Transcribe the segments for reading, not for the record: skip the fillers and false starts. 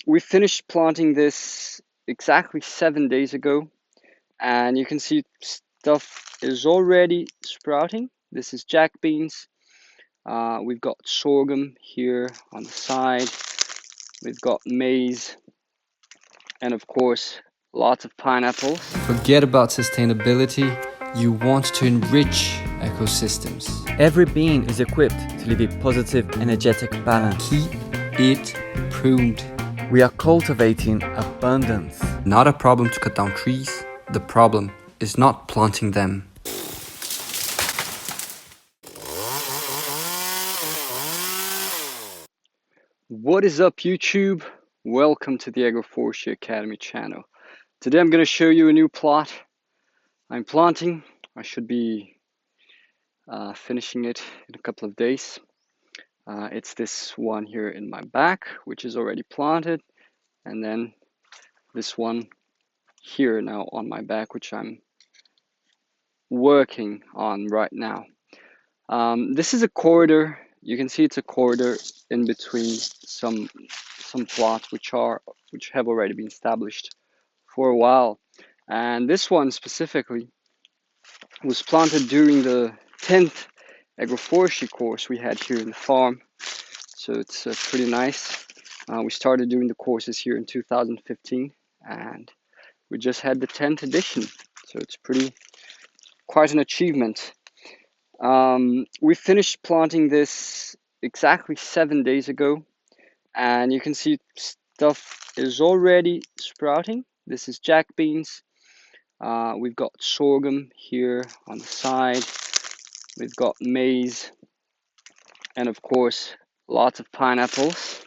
We finished planting this exactly 7 days ago, and you can see stuff is already sprouting. This is jack beans. We've got sorghum here on the side. We've got maize, and of course, lots of pineapples. Forget about sustainability, you want to enrich ecosystems. Every bean is equipped to live a positive, energetic balance. Keep it pruned. We are cultivating abundance. Not a problem to cut down trees, the problem is not planting them. What is up, YouTube? Welcome to the Agroforestry Academy channel. Today I'm going to show you a new plot I'm planting. I should be finishing it in a couple of days. It's this one here in my back, which is already planted, and then this one here now on my back, which I'm working on right now. This is a corridor. You can see it's a corridor in between some plots which have already been established for a while, and this one specifically was planted during the 10th agroforestry course we had here in the farm, so it's pretty nice. We started doing the courses here in 2015, and we just had the 10th edition, so it's quite an achievement. We finished planting this exactly 7 days ago, and you can see stuff is already sprouting. This is jack beans. We've got sorghum here on the side. We've got maize, and of course, lots of pineapples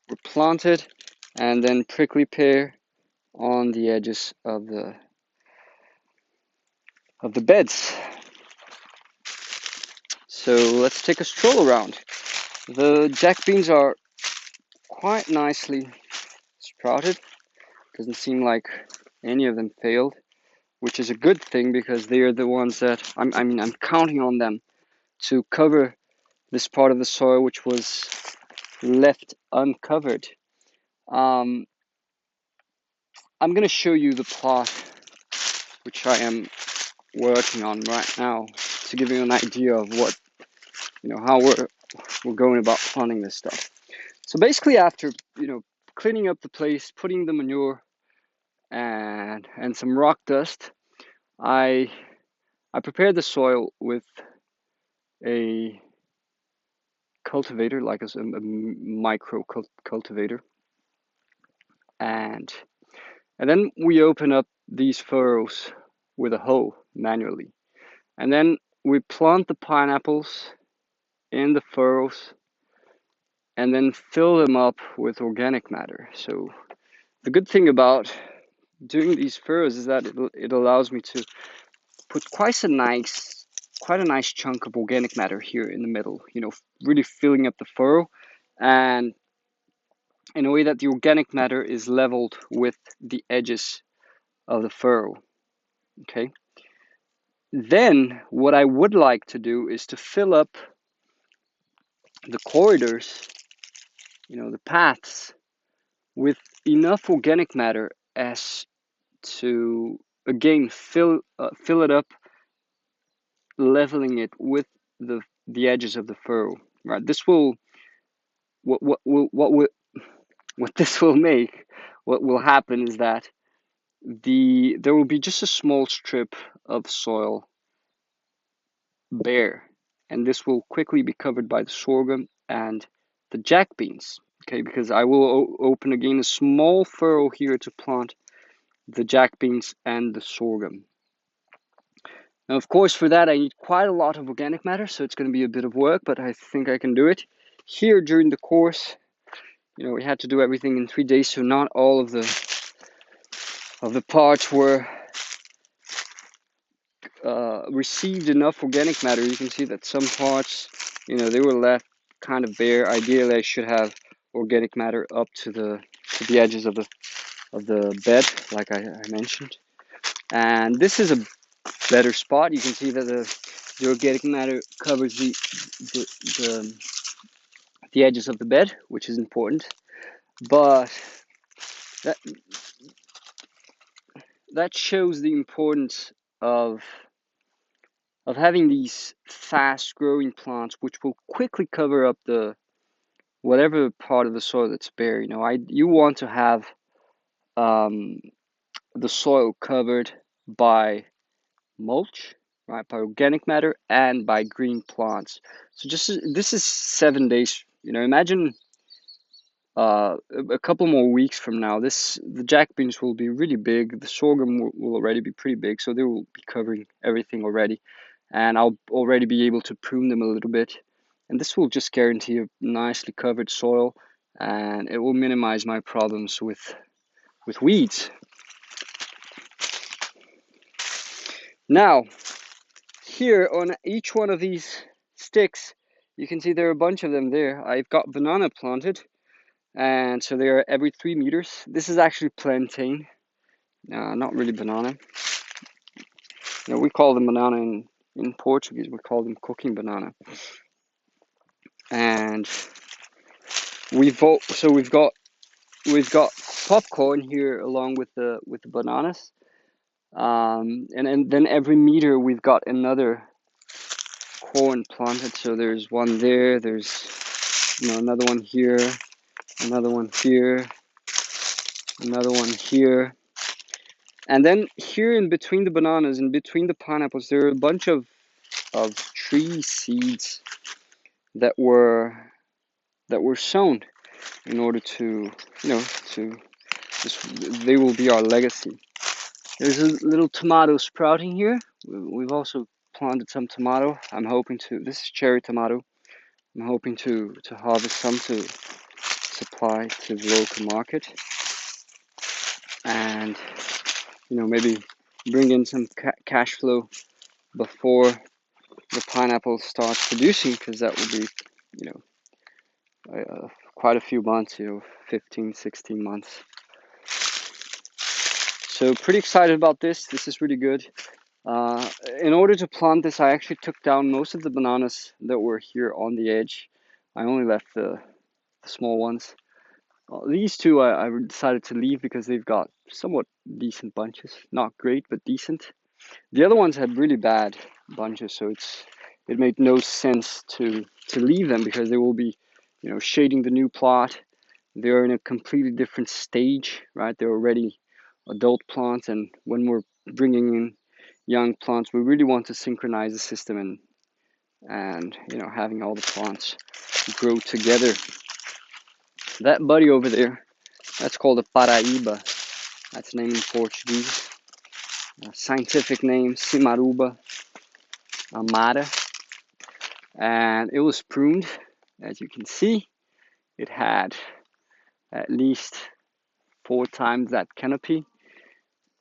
were planted, and then prickly pear on the edges of the beds. So let's take a stroll around. The jack beans are quite nicely sprouted. Doesn't seem like any of them failed, which is a good thing because they are the ones that I'm counting on them to cover this part of the soil which was left uncovered. I'm going to show you the plot which I am working on right now to give you an idea of what, how we're going about planting this stuff. So basically, after cleaning up the place, putting the manure and some rock dust, I prepared the soil with a cultivator, like a micro cultivator, and then we open up these furrows with a hoe manually, and then we plant the pineapples in the furrows and then fill them up with organic matter. So the good thing about doing these furrows is that it allows me to put quite a nice chunk of organic matter here in the middle, really filling up the furrow, and in a way that the organic matter is leveled with the edges of the furrow. Okay. Then what I would like to do is to fill up the corridors, the paths, with enough organic matter as to again fill it up, leveling it with the edges of the furrow. Right. This will what this will make. What will happen is that there will be just a small strip of soil bare, and this will quickly be covered by the sorghum and the jack beans. Okay, because I will open again a small furrow here to plant the jack beans and the sorghum. Now, of course, for that I need quite a lot of organic matter, so it's going to be a bit of work, but I think I can do it. Here during the course, we had to do everything in 3 days, so not all of the parts were received enough organic matter. You can see that some parts, they were left kind of bare. Ideally, I should have organic matter up to the edges of the bed, like I mentioned. And this is a better spot. You can see that the organic matter covers the edges of the bed, which is important. But that shows the importance of having these fast growing plants, which will quickly cover up the whatever part of the soil that's bare. You want to have the soil covered by mulch, right, by organic matter and by green plants. So this is 7 days. Imagine a couple more weeks from now, the jack beans will be really big. The sorghum will already be pretty big, so they will be covering everything already, and I'll already be able to prune them a little bit. And this will just guarantee a nicely covered soil, and it will minimize my problems with weeds. Now, here on each one of these sticks, you can see there are a bunch of them there. I've got banana planted, and so they are every 3 meters. This is actually plantain, not really banana. We call them banana in Portuguese. We call them cooking banana. And we've got popcorn here along with the bananas. And then every meter we've got another corn planted. So there's one there, there's another one here, another one here, another one here. And then here in between the bananas, in between the pineapples, there are a bunch of tree seeds that were sown in order to they will be our legacy. There's a little tomato sprouting here. We've also planted some tomato. This is cherry tomato. I'm hoping to harvest some to supply to the local market, and maybe bring in some cash flow before the pineapple starts producing, because that will be quite a few months, 15, 16 months. So pretty excited about this. This is really good. In order to plant this, I actually took down most of the bananas that were here on the edge. I only left the small ones. These two I decided to leave because they've got somewhat decent bunches. Not great, but decent. The other ones had really bad bunches, so it made no sense to leave them, because they will be shading the new plot. They're in a completely different stage, right? They're already adult plants, and when we're bringing in young plants, we really want to synchronize the system and having all the plants grow together. That buddy over there, that's called a Paraíba. That's the name in Portuguese. Scientific name, Cimaruba amara. And it was pruned, as you can see. It had at least 4 times that canopy,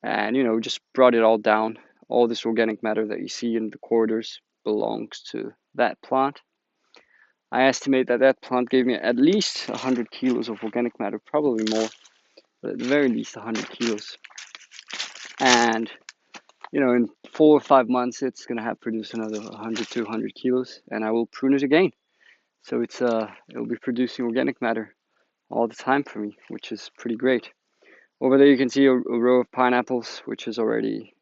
and just brought it all down. All this organic matter that you see in the corridors belongs to that plant. I estimate that plant gave me at least 100 kilos of organic matter, probably more, but at the very least 100 kilos. And in 4 or 5 months, it's going to have produced another 100 to 200 kilos, and I will prune it again. So it'll be producing organic matter all the time for me, which is pretty great. Over there you can see a row of pineapples, which is already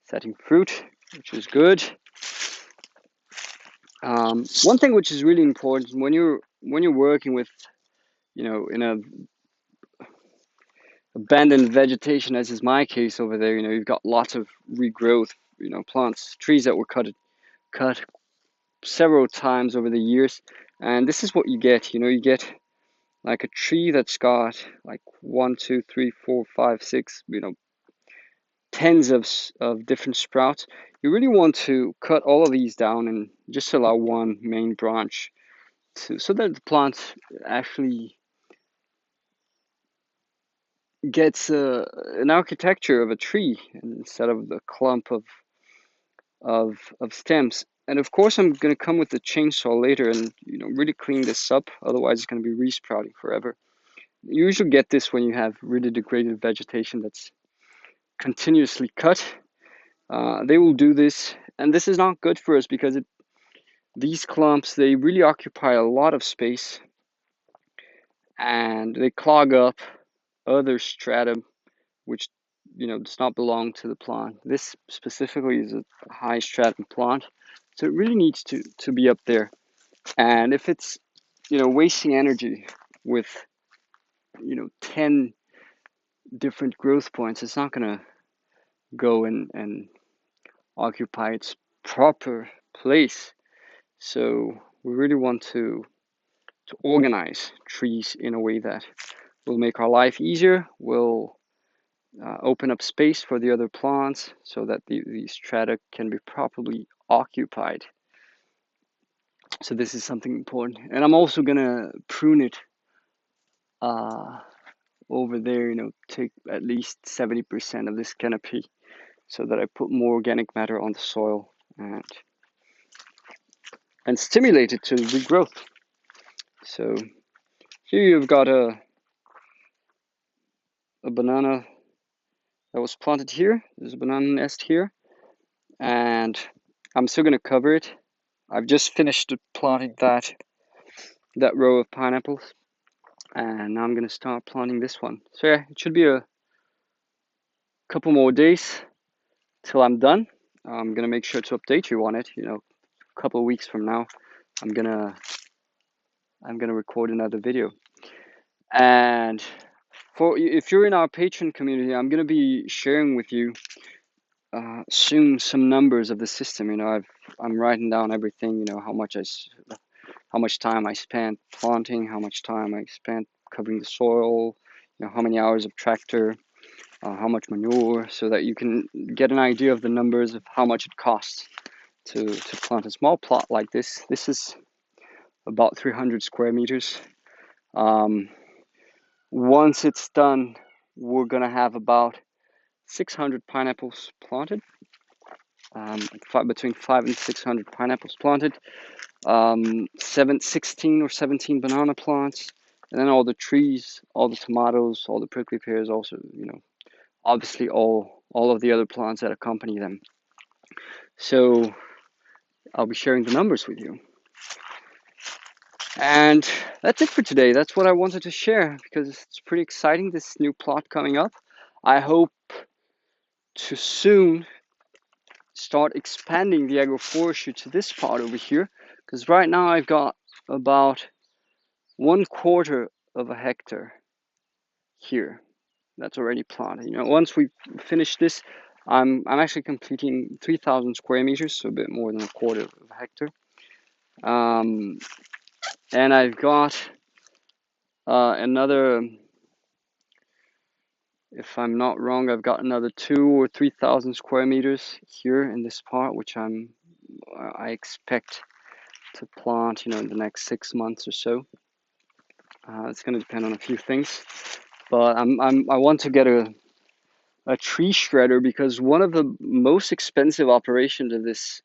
setting fruit, which is good. One thing which is really important when you're working with in a abandoned vegetation, as is my case over there, you've got lots of regrowth, plants, trees that were cut several times over the years, and this is what you get. You get like a tree that's got like 1, 2, 3, 4, 5, 6, tens of different sprouts. You really want to cut all of these down and just allow one main branch so that the plant actually gets an architecture of a tree instead of the clump of stems. And of course, I'm going to come with the chainsaw later and really clean this up. Otherwise, it's going to be resprouting forever. You usually get this when you have really degraded vegetation that's continuously cut. They will do this, and this is not good for us because these clumps, they really occupy a lot of space, and they clog up other stratum which does not belong to the plant. This specifically is a high stratum plant, so it really needs to be up there. And if it's wasting energy with 10 different growth points, it's not gonna go and occupy its proper place. So we really want to organize trees in a way that will make our life easier, will open up space for the other plants so that the strata can be properly occupied. So this is something important. And I'm also gonna prune it over there, take at least 70% of this canopy so that I put more organic matter on the soil and stimulate it to regrowth. So here you've got a banana that was planted here. There's a banana nest here, and I'm still gonna cover it. I've just finished planting that row of pineapples, and now I'm gonna start planting this one. So yeah, it should be a couple more days till I'm done. I'm gonna make sure to update you on it. A couple of weeks from now, I'm gonna record another video. And if you're in our Patreon community, I'm gonna be sharing with you soon some numbers of the system. I'm writing down everything. How much time I spent planting, how much time I spent covering the soil, how many hours of tractor, how much manure, so that you can get an idea of the numbers of how much it costs to plant a small plot like this. This is about 300 square meters. Once it's done, we're gonna have about 600 pineapples planted, between 500 and 600 pineapples planted, 16 or 17 banana plants, and then all the trees, all the tomatoes, all the prickly pears, also, obviously all of the other plants that accompany them. So I'll be sharing the numbers with you. And that's it for today. That's what I wanted to share because it's pretty exciting, this new plot coming up. I hope to soon start expanding the agroforestry to this part over here, because right now I've got about 1/4 of a hectare here that's already planted. Once we finish this, I'm actually completing 3,000 square meters, so a bit more than 1/4 of a hectare. And I've got another, if I'm not wrong, I've got another 2,000 or 3,000 square meters here in this part, which I expect to plant, in the next 6 months or so. It's going to depend on a few things, but I want to get a tree shredder, because one of the most expensive operations of this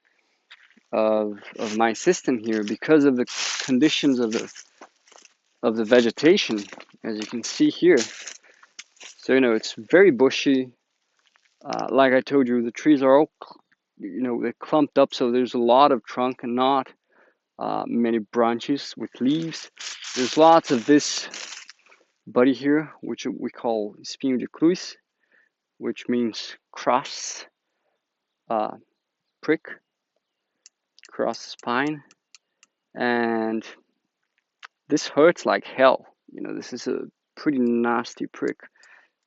of my system here, because of the conditions of the vegetation, as you can see here. So it's very bushy. Like I told you, the trees are all they're clumped up, so there's a lot of trunk and not many branches with leaves. There's lots of this buddy here, which we call espinho de cruz, which means cross, prick, cross spine, and this hurts like hell. This is a pretty nasty prick.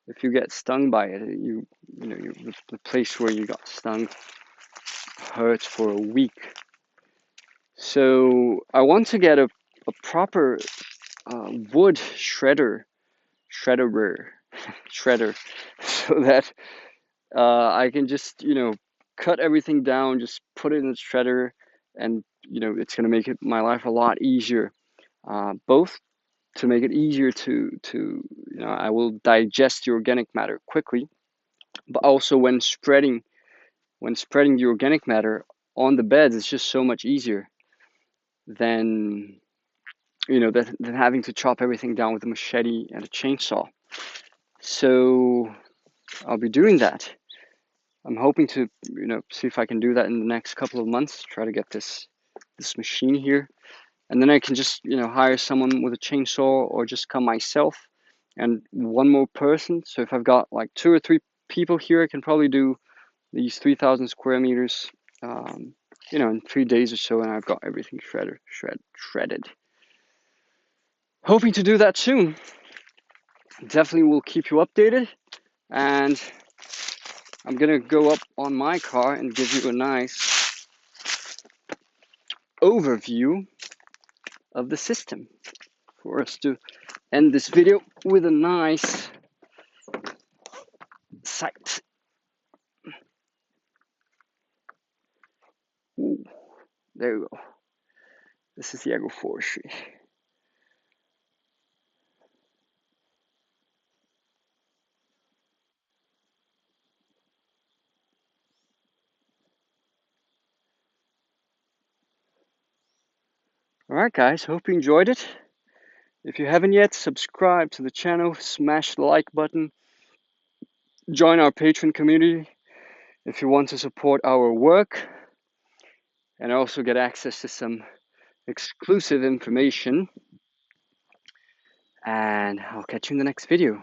If you get stung by it, the place where you got stung hurts for a week. So I want to get a proper wood shredder, so that I can just cut everything down, just put it in the shredder, and it's gonna make my life a lot easier. Both to make it easier to I will digest the organic matter quickly, but also when spreading the organic matter on the beds, it's just so much easier than than having to chop everything down with a machete and a chainsaw. So I'll be doing that. I'm hoping to see if I can do that in the next couple of months, try to get this machine here, and then I can just hire someone with a chainsaw, or just come myself and one more person. So if I've got like 2 or 3 people here, I can probably do these 3,000 square meters, you know, in 3 days or so, and I've got everything shredded. Hoping to do that soon. Definitely will keep you updated, and I'm gonna go up on my car and give you a nice overview of the system for us to end this video with a nice sight. Ooh, there you go. This is the agroforestry. Alright guys, hope you enjoyed it. If you haven't yet, subscribe to the channel, smash the like button, join our Patreon community if you want to support our work, and also get access to some exclusive information. And I'll catch you in the next video.